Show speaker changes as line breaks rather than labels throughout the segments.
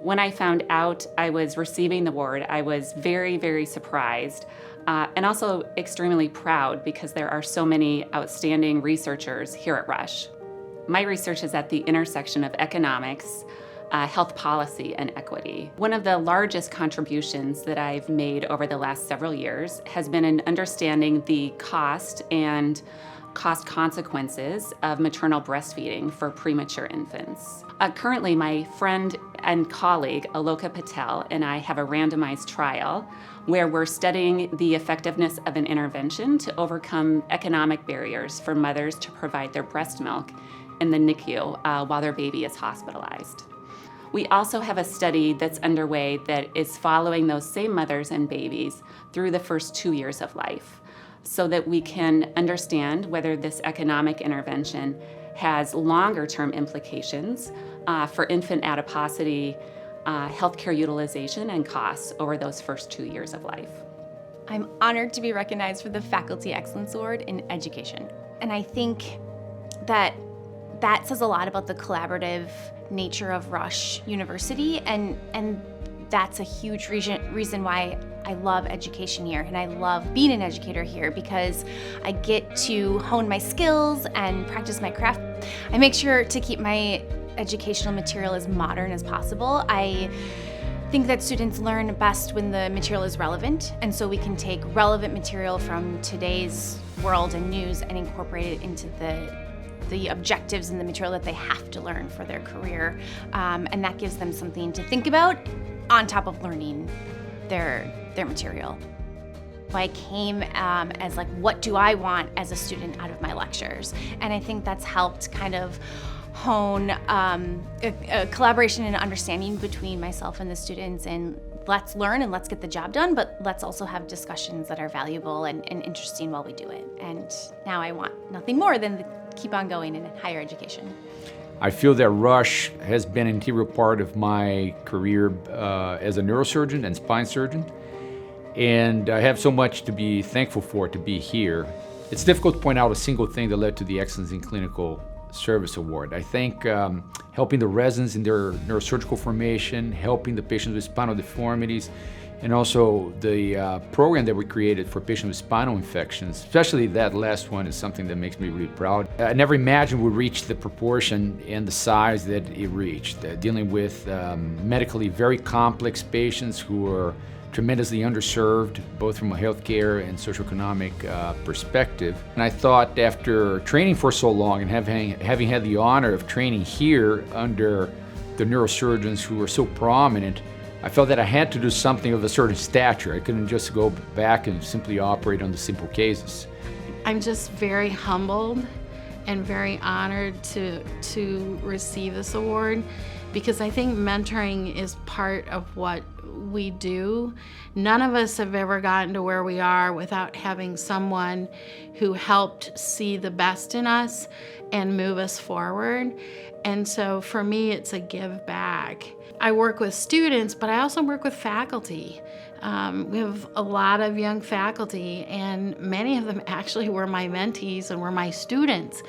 When I found out I was receiving the award, I was very, very surprised and also extremely proud because there are so many outstanding researchers here at Rush. My research is at the intersection of economics, health policy, and equity. One of the largest contributions that I've made over the last several years has been in understanding the cost and cost consequences of maternal breastfeeding for premature infants. Currently, my friend and colleague, Aloka Patel, and I have a randomized trial where we're studying the effectiveness of an intervention to overcome economic barriers for mothers to provide their breast milk in the NICU while their baby is hospitalized. We also have a study that's underway that is following those same mothers and babies through the first 2 years of life, so that we can understand whether this economic intervention has longer-term implications for infant adiposity, healthcare utilization, and costs over those first 2 years of life.
I'm honored to be recognized for the Faculty Excellence Award in Education. And I think that says a lot about the collaborative nature of Rush University, and that's a huge reason why I love education here, and I love being an educator here because I get to hone my skills and practice my craft. I make sure to keep my educational material as modern as possible. I think that students learn best when the material is relevant, and so we can take relevant material from today's world and news and incorporate it into the objectives and the material that they have to learn for their career, and that gives them something to think about on top of learning their material. I came as like, what do I want as a student out of my lectures? And I think that's helped kind of hone a collaboration and understanding between myself and the students, and let's learn and let's get the job done, but let's also have discussions that are valuable and interesting while we do it. And now I want nothing more than to keep on going in higher education.
I feel that Rush has been an integral part of my career as a neurosurgeon and spine surgeon, and I have so much to be thankful for to be here. It's difficult to point out a single thing that led to the Excellence in Clinical Service Award. I think helping the residents in their neurosurgical formation, helping the patients with spinal deformities, and also the program that we created for patients with spinal infections, especially that last one, is something that makes me really proud. I never imagined we'd reach the proportion and the size that it reached, dealing with medically very complex patients who are tremendously underserved, both from a healthcare and socioeconomic perspective. And I thought, after training for so long and having had the honor of training here under the neurosurgeons who were so prominent, I felt that I had to do something of a certain stature. I couldn't just go back and simply operate on the simple cases.
I'm just very humbled and very honored to receive this award, because I think mentoring is part of what we do. None of us have ever gotten to where we are without having someone who helped see the best in us and move us forward. And so for me, it's a give back. I work with students, but I also work with faculty. We have a lot of young faculty, and many of them actually were my mentees and were my students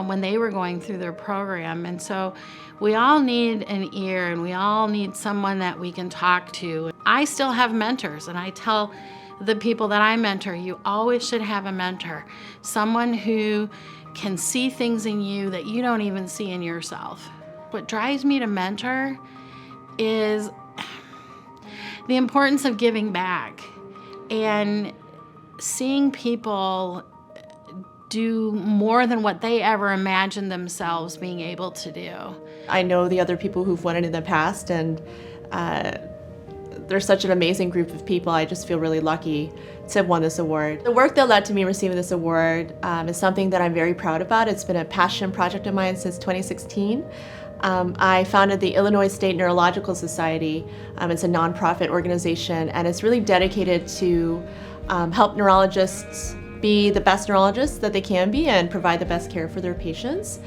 when they were going through their program. And so we all need an ear, and we all need someone that we can talk to. I still have mentors, and I tell the people that I mentor, you always should have a mentor, someone who can see things in you that you don't even see in yourself. What drives me to mentor is the importance of giving back and seeing people do more than what they ever imagined themselves being able to do.
I know the other people who've won it in the past, and they're such an amazing group of people. I just feel really lucky to have won this award. The work that led to me receiving this award is something that I'm very proud about. It's been a passion project of mine since 2016. I founded the Illinois State Neurological Society. It's a nonprofit organization, and it's really dedicated to help neurologists be the best neurologists that they can be and provide the best care for their patients,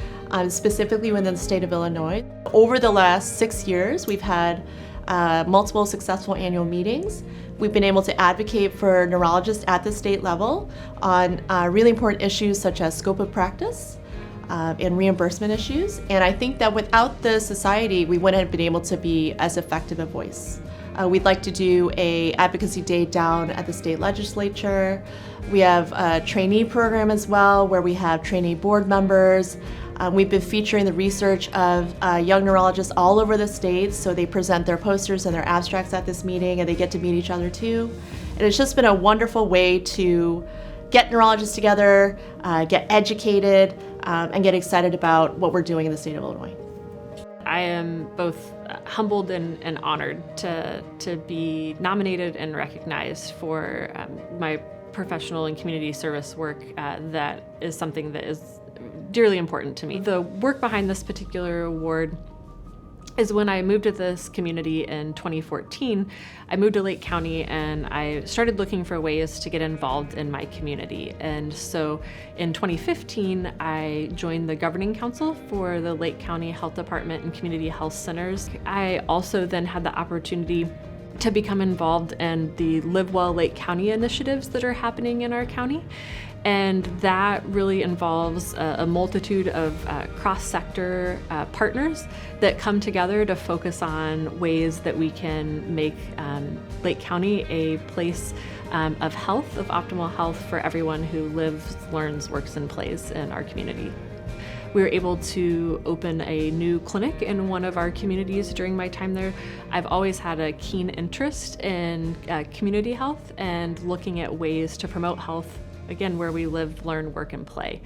specifically within the state of Illinois. Over the last 6 years, we've had multiple successful annual meetings. We've been able to advocate for neurologists at the state level on really important issues such as scope of practice, and reimbursement issues. And I think that without the society, we wouldn't have been able to be as effective a voice. We'd like to do a advocacy day down at the state legislature. We have a trainee program as well, where we have trainee board members. We've been featuring the research of young neurologists all over the state, so they present their posters and their abstracts at this meeting, and they get to meet each other too. And it's just been a wonderful way to get neurologists together, get educated, and get excited about what we're doing in the state of Illinois.
I am both humbled and honored to be nominated and recognized for my professional and community service work. That is something that is dearly important to me. The work behind this particular award is when I moved to this community in 2014, I moved to Lake County and I started looking for ways to get involved in my community. And so in 2015, I joined the governing council for the Lake County Health Department and Community Health Centers. I also then had the opportunity to become involved in the Live Well Lake County initiatives that are happening in our county. And that really involves a multitude of cross-sector partners that come together to focus on ways that we can make Lake County a place of health, of optimal health for everyone who lives, learns, works, and plays in our community. We were able to open a new clinic in one of our communities during my time there. I've always had a keen interest in community health and looking at ways to promote health, again, where we live, learn, work, and play.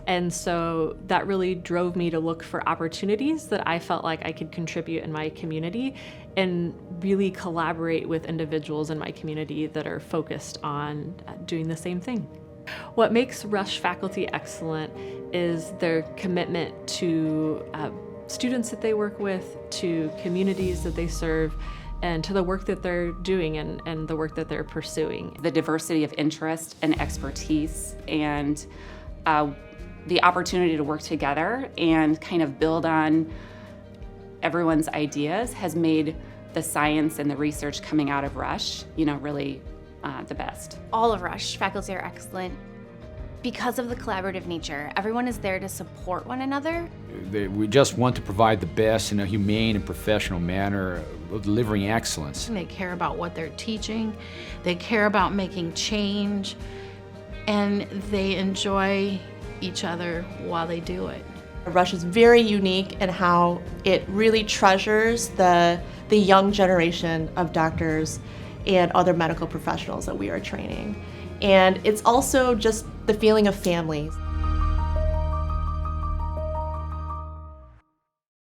And so that really drove me to look for opportunities that I felt like I could contribute in my community and really collaborate with individuals in my community that are focused on doing the same thing. What makes Rush faculty excellent is their commitment to students that they work with, to communities that they serve, and to the work that they're doing and the work that they're pursuing.
The diversity of interest and expertise and the opportunity to work together and kind of build on everyone's ideas has made the science and the research coming out of Rush, really the best.
All of Rush faculty are excellent because of the collaborative nature. Everyone is there to support one another.
We just want to provide the best in a humane and professional manner of delivering excellence.
They care about what they're teaching, they care about making change, and they enjoy each other while they do it.
Rush is very unique in how it really treasures the young generation of doctors and other medical professionals that we are training. And it's also just the feeling of family.